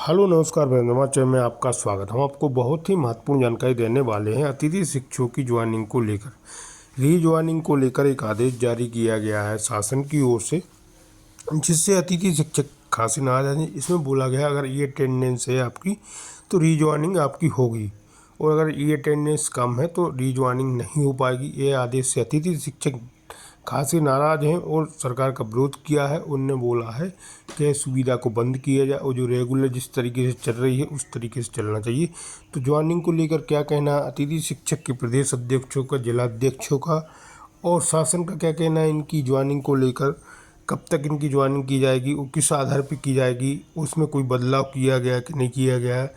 Hello नमस्कार channel में आपका स्वागत। हम आपको बहुत ही महत्वपूर्ण जानकारी देने वाले हैं। अतिथि शिक्षकों की ज्वाइनिंग को लेकर रीज्वाइनिंग को लेकर एक आदेश जारी किया गया है शासन की ओर से, जिससे अतिथि शिक्षक खासी नाराज हैं। इसमें बोला गया अगर ई अटेंडेंस है आपकी तो रीज्वाइनिंग आपकी होगी, और अगर ई अटेंडेंस कम है तो रीज्वाइनिंग नहीं हो पाएगी। ये आदेश से अतिथि शिक्षक खासे नाराज हैं और सरकार का विरोध किया है। उनने बोला है कि सुविधा को बंद किया जाए और जो रेगुलर जिस तरीके से चल रही है उस तरीके से चलना चाहिए। तो ज्वाइनिंग को लेकर क्या कहना है अतिथि शिक्षक के प्रदेश अध्यक्षों का, जिला अध्यक्षों का, और शासन का क्या कहना है इनकी ज्वाइनिंग को लेकर? कब तक इनकी ज्वाइनिंग की जाएगी और किस आधार पर की जाएगी? उसमें कोई बदलाव किया गया कि नहीं किया गया है?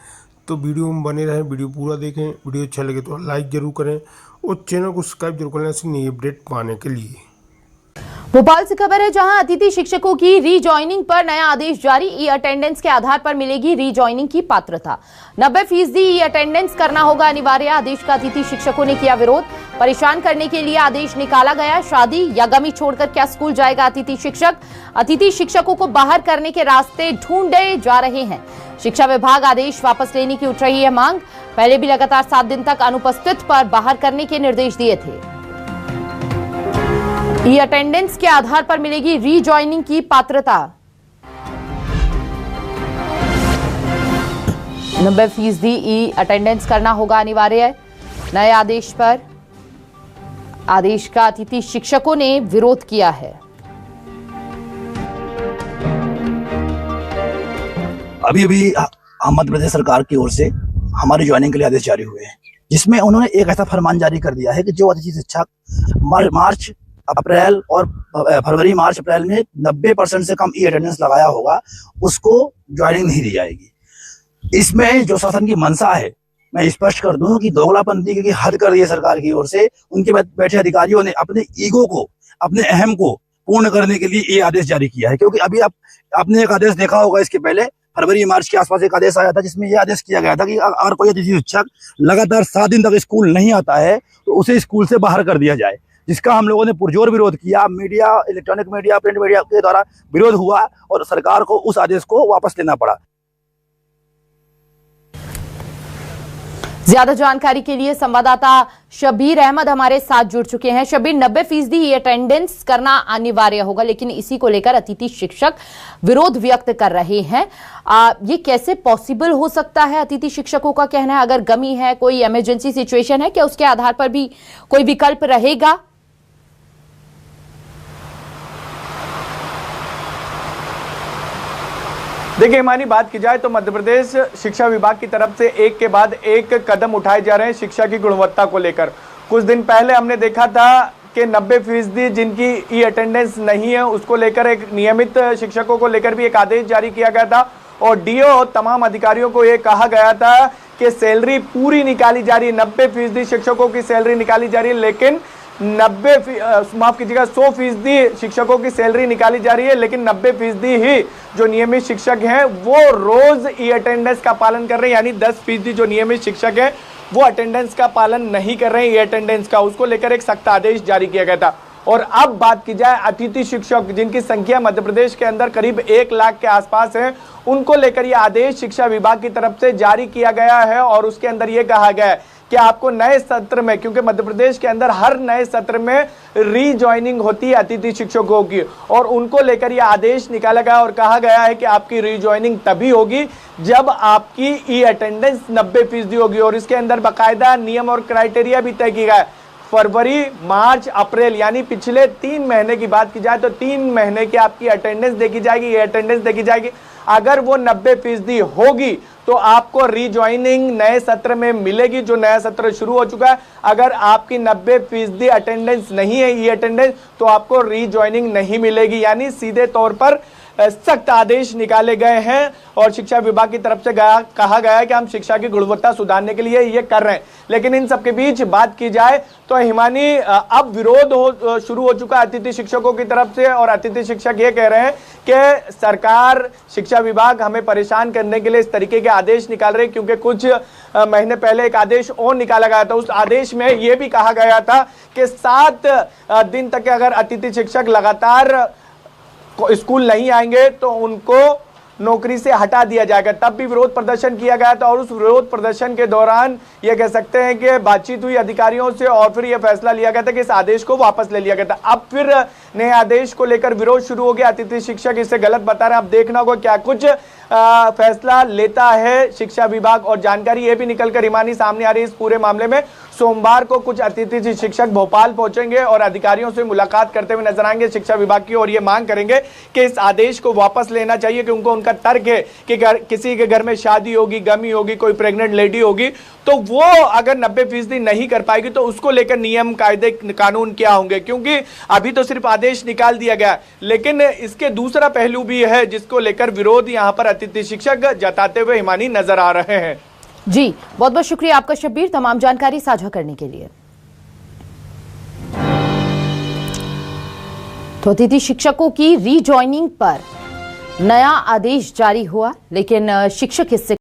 तो वीडियो में बने रहें, वीडियो पूरा देखें। वीडियो अच्छा लगे तो लाइक ज़रूर करें और चैनल को सब्सक्राइब जरूर करें ऐसी नई अपडेट पाने के लिए। भोपाल से खबर है, जहां अतिथि शिक्षकों की रीजॉइनिंग पर नया आदेश जारी। ई अटेंडेंस के आधार पर मिलेगी रीजॉइनिंग की पात्रता। 90% ई अटेंडेंस करना होगा अनिवार्य। आदेश का अतिथि शिक्षकों ने किया विरोध। परेशान करने के लिए आदेश निकाला गया। शादी या गमी छोड़कर क्या स्कूल जाएगा अतिथि शिक्षक? अतिथि शिक्षकों को बाहर करने के रास्ते ढूंढे जा रहे हैं। शिक्षा विभाग आदेश वापस लेने की उठ रही है मांग। पहले भी लगातार 7 दिन तक अनुपस्थित पर बाहर करने के निर्देश दिए थे। ई अटेंडेंस के आधार पर मिलेगी रीजॉइनिंग की पात्रता। 90% ई अटेंडेंस करना होगा अनिवार्य। नए आदेश पर आदेश का अतिथि शिक्षकों ने विरोध किया है। अभी मध्य प्रदेश सरकार की ओर से हमारी ज्वाइनिंग के लिए आदेश जारी हुए हैं, जिसमें उन्होंने एक ऐसा फरमान जारी कर दिया है कि जो अतिथि शिक्षक मार्च अप्रैल और फरवरी मार्च अप्रैल में 90% से कम ई अटेंडेंस लगाया होगा उसको ज्वाइनिंग नहीं दी जाएगी। इसमें जो शासन की मंशा है, मैं स्पष्ट कर दूं कि दोगलापंथी की हद कर दी है सरकार की ओर से। उनके बैठे अधिकारियों ने अपने ईगो को, अपने अहम को पूर्ण करने के लिए ये आदेश जारी किया है। क्योंकि अभी आपने एक आदेश देखा होगा, इसके पहले फरवरी मार्च के आसपास एक आदेश आया था जिसमें यह आदेश किया गया था कि अगर कोई अतिथि शिक्षक लगातार 7 दिन तक स्कूल नहीं आता है तो उसे स्कूल से बाहर कर दिया जाए, जिसका हम लोगों ने पुरजोर विरोध किया। Media, electronic media, print media के द्वारा विरोध हुआ और सरकार को उस आदेश को वापस लेना पड़ा। ज्यादा जानकारी के लिए संवाददाता शबीर अहमद हमारे साथ जुड़ चुके हैं। शबीर, 90% ई अटेंडेंस करना अनिवार्य होगा, लेकिन इसी को लेकर अतिथि शिक्षक विरोध व्यक्त कर रहे हैं। ये कैसे पॉसिबल हो सकता है? अतिथि शिक्षकों का कहना है अगर गमी है, कोई इमरजेंसी सिचुएशन है, क्या उसके आधार पर भी कोई विकल्प रहेगा? देखिए हिमानी, बात की जाए तो मध्य प्रदेश शिक्षा विभाग की तरफ से एक के बाद एक कदम उठाए जा रहे हैं शिक्षा की गुणवत्ता को लेकर। कुछ दिन पहले हमने देखा था कि 90% जिनकी ई अटेंडेंस नहीं है उसको लेकर एक नियमित शिक्षकों को लेकर भी एक आदेश जारी किया गया था और डीओ तमाम अधिकारियों को ये कहा गया था कि सैलरी पूरी निकाली जा रही है, 90% शिक्षकों की सैलरी निकाली जा रही है, लेकिन 100% शिक्षकों की सैलरी निकाली जा रही है, लेकिन 90% ही जो नियमित शिक्षक हैं वो रोज ई अटेंडेंस का पालन कर रहे हैं। यानी 10% जो नियमित शिक्षक हैं वो अटेंडेंस का पालन नहीं कर रहे हैं, ई अटेंडेंस का। उसको लेकर एक सख्त आदेश जारी किया गया था। और अब बात की जाए अतिथि शिक्षक, जिनकी संख्या मध्य प्रदेश के अंदर करीब 1 लाख के आसपास है, उनको लेकर यह आदेश शिक्षा विभाग की तरफ से जारी किया गया है। और उसके अंदर यह कहा गया है कि आपको नए सत्र में, क्योंकि मध्य प्रदेश के अंदर हर नए सत्र में रीजॉइनिंग होती है अतिथि शिक्षकों की, और उनको लेकर यह आदेश निकाला गया और कहा गया है कि आपकी रीजॉइनिंग तभी होगी जब आपकी ई अटेंडेंस 90% होगी। और इसके अंदर बाकायदा नियम और क्राइटेरिया भी तय किया गया है। फरवरी, मार्च, अप्रैल यानी पिछले 3 महीने की बात की जाए तो 3 महीने की आपकी अटेंडेंस देखी जाएगी, ये अटेंडेंस देखी जाएगी। अगर वो 90% होगी तो आपको रीजॉइनिंग नए सत्र में मिलेगी, जो नया सत्र शुरू हो चुका है। अगर आपकी 90% अटेंडेंस नहीं है, ये अटेंडेंस, तो आपको रीजॉइनिंग नहीं मिलेगी। यानी सीधे तौर पर सख्त आदेश निकाले गए हैं और शिक्षा विभाग की तरफ से कहा गया है कि हम शिक्षा की गुणवत्ता सुधारने के लिए ये कर रहे हैं। लेकिन इन सबके बीच बात की जाए तो हिमानी, अब विरोध शुरू हो चुका है अतिथि शिक्षकों की तरफ से। और अतिथि शिक्षक ये कह रहे हैं कि सरकार, शिक्षा विभाग हमें परेशान करने के लिए इस तरीके के आदेश निकाल रहे हैं, क्योंकि कुछ महीने पहले एक आदेश और निकाला गया था। उस आदेश में यह भी कहा गया था कि 7 दिन तक अगर अतिथि शिक्षक लगातार स्कूल नहीं आएंगे तो उनको नौकरी से हटा दिया जाएगा। तब भी विरोध प्रदर्शन किया गया था और उस विरोध प्रदर्शन के दौरान ये कह सकते हैं कि बातचीत हुई अधिकारियों से और फिर यह फैसला लिया गया था कि इस आदेश को वापस ले लिया गया था। अब फिर नए आदेश को लेकर विरोध शुरू हो गया। अतिथि शिक्षक इसे गलत बता रहे हैं। अब देखना होगा क्या कुछ फैसला लेता है शिक्षा विभाग। और जानकारी ये भी निकलकर ईमानी सामने आ रही है इस पूरे मामले में। सोमवार को कुछ अतिथि शिक्षक भोपाल पहुंचेंगे और अधिकारियों से मुलाकात करते हुए नजर आएंगे शिक्षा विभाग की, और ये मांग करेंगे कि इस आदेश को वापस लेना चाहिए, कि उनका तर्क है कि किसी के घर में शादी होगी, गमी होगी, कोई प्रेग्नेंट लेडी होगी, तो वो अगर 90% नहीं कर पाएगी तो उसको लेकर नियम कायदे कानून क्या होंगे। क्योंकि अभी तो सिर्फ आदेश निकाल दिया गया, लेकिन इसके दूसरा पहलू भी है जिसको लेकर विरोध यहां पर अतिथि शिक्षक जताते हुए ईमानी नजर आ रहे हैं। जी, बहुत बहुत शुक्रिया आपका शब्बीर, तमाम जानकारी साझा करने के लिए। तो अतिथि शिक्षकों की रीजॉइनिंग पर नया आदेश जारी हुआ, लेकिन शिक्षक इससे